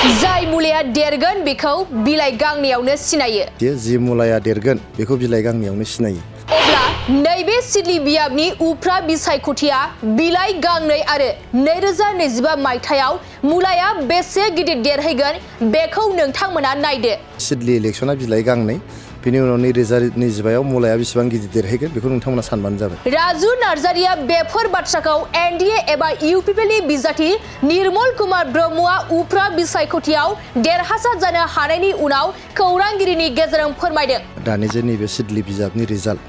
जाय मुलाया देरगोन बेखौ बिलाइ गांनैयावनो सिनायो। जि मुलाया देरगोन बेखौ बिलाइ गांनैयावनो सिनायो। अब्ला नैबे सिदलि बियाबनि उफ्रा बिसायख'थिया बिलाइ गांनै आरो 2025 मायथाइयाव मुलाया बेसे गिदिर देरहैगोन बेखौ नोंथांमोना नायदो। सिदलि इलेक्सना बिलाइ गांनै, बिनि उनाव 2025आव मुलाया बेसेबां गिदिर देरहैगोन बेखौ नोंथांमोना सानबानो जाबाय। राजु नार्जारिया बेफोर बाथ्राखौ एनडिए एबा इउपिपिएलनि बिजाथि निर्मल कुमार ब्रह्मआ उफ्रा बिसायख'थियाव देरहासार जानो हानायनि उनाव खौरांगिरिनि गेजेरजों फोरमायदों। दानि जे नैबे सिदलि बिजाबनि रिजाल्ट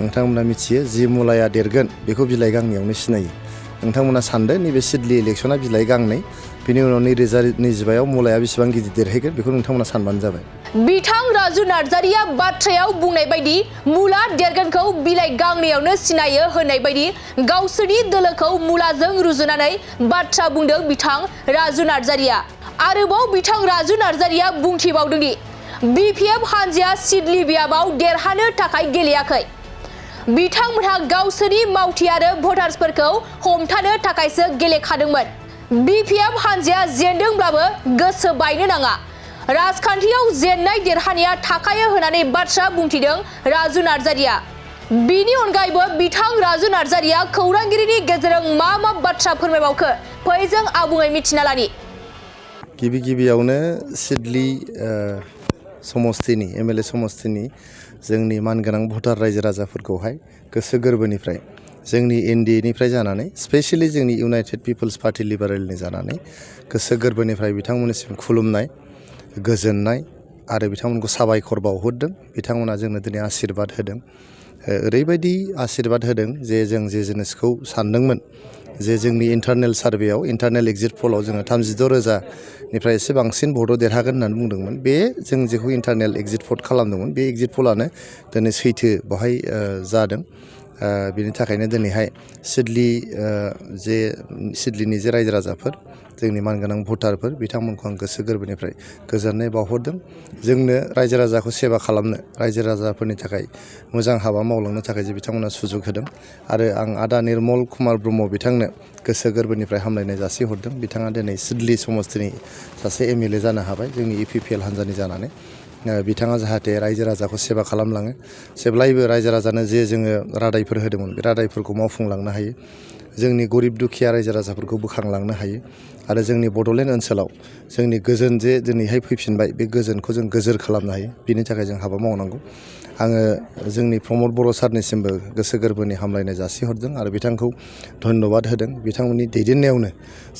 नोंथांमोना मिथियो, जि मुलाया देरगोन बेखौ बिलाइ गांनैयावनो सिनायो। नोंथांमोना सानदो नैबे सिदलि इलेक्सना बिलाइ गांनै, बिनि उनाव 2025आव मुलाया बेसेबां गिदिर देरहैगोन बेखौ नोंथांमोना सानबानो जाबाय। बिथां राजु नार्जारिया बाथ्रायाव बुंनाय बायदि मुला देरगोनखौ बिलाइ गांनैयावनो सिनायो होननाय बायदि गावसोरनि दोलोखौ मुलाजों रुजुनानै बाथ्रा बुंदों बिथां राजु नार्जारिया। आरोबाव बिथां राजु नार्जारिया बुंथिबावदों दि बिपिएफ हानजाया सिदलि बियाबाव देरहानो थाखाय गेलेयाखै। बिथांमोनहा गावसोरनि मावथि आरो भटार्सफोरखौ हमथानो थाखायसो गेलेखादोंमोन। बिपिएफ हानजाया जेनदोंब्लाबो गोसो बायनो नाङा, राजखान्थियाव जेननाय देरहानाया थाखायो होननानै बाथ्रा बुंथिदों राजु नार्जारिया। बिनि अनगायैबो बिथां राजु नार्जारिया खौरांगिरिनि गेजेरजों मा बाथ्रा फोरमायबावखो फै जों आबुङै मिथिना लानि। गिबियावनो सिदलि समस्तिनि एमएलए समस्तिनि जोंनि मानगोनां भटार रायजो राजाफोरखौहाय गोसो गोरबोनिफ्राय जोंनि एनडिएनिफ्राय जानानै स्पेशेलि जोंनि इउनाइटेड पिपल्स पार्टि लिबारेलनि जानानै गोसो गोरबोनिफ्राय बिथांमोननिसिम खुलुमनाय, गोजोननाय आरो बिथांमोनखौ साबायखर बावहरदों। बिथांमोना जोंनो दिनै आशीर्बाद होदों। ओरैबायदि आशीर्बाद होदों जे जों जे जिनिसखौ सानदोंमोन जे जोंनि इन्टारनेल सार्भेयाव, इन्टारनेल एग्जिट पलाव जोङो 36,000निफ्राय एसे बांसिन भटआव देरहागोन होननानै बुंदोंमोन। बे जों जेखौ इन्टारनेल एग्जिट पल खालामदोंमोन बे एग्जिट पलानो दिनै सैथो बाहाय जादों। बिनि थाखायनो दिनैहाय सिदलिनि जे रायजो राजाफोर, जोंनि मानगोनां भटारफोर, बिथांमोनखौ आं गोसो गोरबोनिफ्राय गोजोननाय बावहरदों। जोंनो रायजो राजाखौ सेबा खालामनो, रायजो राजाफोरनि थाखाय मोजां हाबा मावलांनो थाखाय जे बिथांमोना सुजुग होदों आरो आं आदा निर्मल कुमार ब्रह्म बिथांनो गोसो गोरबोनिफ्राय हामलायनाय जासिहरदों। बिथाङा दिनै सिदलि समस्तिनि सासे एमएलए जानो हाबाय जोंनि इउपिपिएल हान्जानि जानानै। बिथाङा जाहाथे रायजो राजाखौ सेबा खालामलाङो, जेब्लायबो रायजो राजानो जे जोङो रादायफोर होदोंमोन बे रादायफोरखौ मावफुंलांनो हायो, जोंनि गरिब दुखिया रायजो राजाफोरखौ बोखांलांनो हायो आरो जोंनि बड'लेण्ड ओनसोलाव जोंनि गोजोन जे दिनैहाय फैफिनबाय बे गोजोनखौ जों गोजोर खालामनो हायो। बिनि थाखाय जों हाबा मावनांगौ। आङो जोंनि प्रमद बर' सारनिसिमबो गोसो गोरबोनि हामलायनाय जासिहरदों आरो बिथांखौ धन्यबाद होदों। बिथांमोननि दैदेननायावनो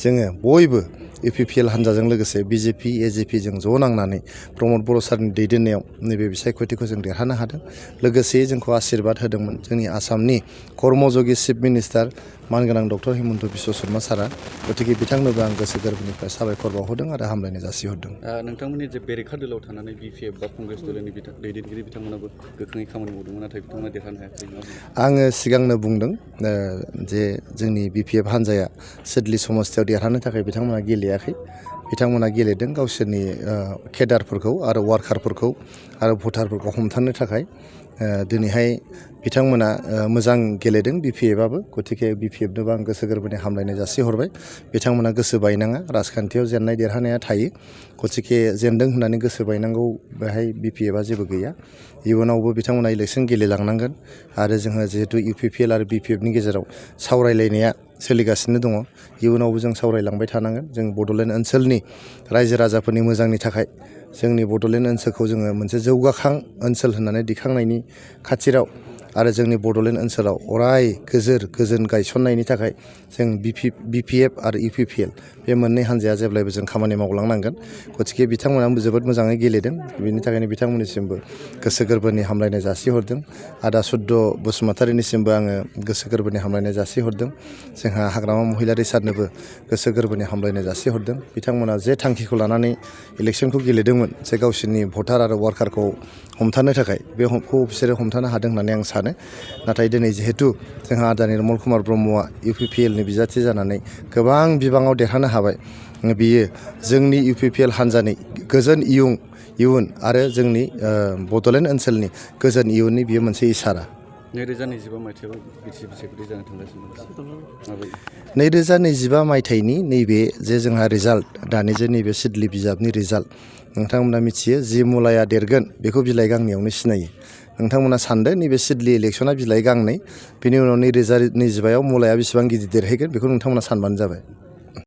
जोङो बयबो इउपिपिएल हान्जाजों लोगोसे बिजेपि एजेपि जों ज' नांनानै प्रमद बर' सारनि दैदेननायाव नैबे बिसायख'थिखौ जों देरहानो हादों। लोगोसे जोंखौ आशीर्बाद होदोंमोन जोंनि आसामनि कर्मयोगी चिफ मिनिस्टार मानगोनां डक्टर हिमन्त बिश्व शर्मा सारा। गतिके बिथांनोबो आं गोसो गोरबोनिफ्राय साबायखर बावहरदों आरो हामलायनाय जासिहरदों। नोंथांमोननि जे बेरेखा दोलोआव थानानै बिपिएफ बा कंग्रेस दोलोनि दैदेनगिरि बिथांमोनाबो गोख्रोङै खामानि मावदोंमोन, नाथाय बिथांमोना देरहानो हायाखै। आङो सिगांनो बुंदों जे जोंनि बिपिएफ हान्जाया सिदलि समस्तियाव देरहानो थाखाय बिथांमोना गेलेयाखै। बिथांमोना गेलेदों गावसोरनि केडारफोरखौ आरो वार्कारफोरखौ आरो भटारफोरखौ हमथानो थाखाय। दिनैहाय बिथांमोना मोजां गेलेदों बिपिएफआबो। गतिके बिपिएफनोबो आं गोसो गोरबोनि हामलायनाय जासिहरबाय। बिथांमोना गोसो बायनाङा, राजखान्थियाव जेननाय देरहानाया थायो। गतिके जेनदों होननानै गोसो बायनांगौ बेहाय बिपिएफआ जेबो गैया। इयुनावबो बिथांमोना इलेक्सन गेलेलांनांगोन आरो जोङो जिहेतु इउपिपिएल आरो बिपिएफनि गेजेराव सावरायलायनाया सोलिगासिनो दङ। इयुनावबो जों सावरायलांबाय थानांगोन। जों बड'लेण्ड ओनसोलनि रायजो राजाफोरनि मोजांनि थाखाय जोंनि बड'लेण्ड ओनसोलखौ जोङो मोनसे जौगाखां ओनसोल होननानै दिखांनायनि खाथिराव आरो जोंनि बड'लेण्ड ओनसोलाव अराय गोजोन गायसननायनि थाखाय जों बिपिएफ आरो इउपिपिएल बे मोननै हान्जाया जेब्लायबो जों खामानि मावलांनांगोन। गतिके बिथांमोनाबो जोबोद मोजाङै गेलेदों। बेनि थाखायनो बिथांमोननिसिमबो गोसो गोरबोनि हामलायनाय जासिहरदों। आदा सुद्द बसुमतारिनिसिमबो आङो गोसो गोरबोनि हामलायनाय जासिहरदों। जोंहा हाग्रामा महिलारि सारनोबो गोसो गोरबोनि हामलायनाय जासिहरदों। बिथांमोना जे थांखिखौ लानानै इलेक्सनखौ गेलेदोंमोन, जे गावसोरनि भटार आरो वार्कारखौ हमथानो थाखाय, बेखौ बिसोरो हमथानो हादों होननानै आं सानो। नाथाय दिनै जिहेतु जोंहा आदा निर्मल कुमार ब्रह्मआ इउपिपिएलनि बिजाथि जानानै गोबां बिबाङाव देरहानो हाबाय, बियो जोंनि इउपिपिएल हान्जानि गोजोन इयुन आरो जोंनि बड'लेण्ड ओनसोलनि गोजोन इयुननि बियो मोनसे इसारा। 2025 मायथाइयाव बिटिसि बिसायख'थि जानो थांगासिनो माबायदि 2025 मायथाइनि नैबे जे जोंहा रिजाल्ट दानि जे नैबे सिडली बिजाबनि रिजाल्ट नोंथांमोना मिथियो जि मुलाया देरगोन बेखौ बिलाइ गांनैयावनो सिनायो नोंथांमोना सानदो नैबे सिडली इलेक्सना बिलाइ गांनै बिनि उनाव 2025 मुलाया बेसेबां गिदिर देरहैगोन बेखौ नोंथांमोना सानबानो जाबाय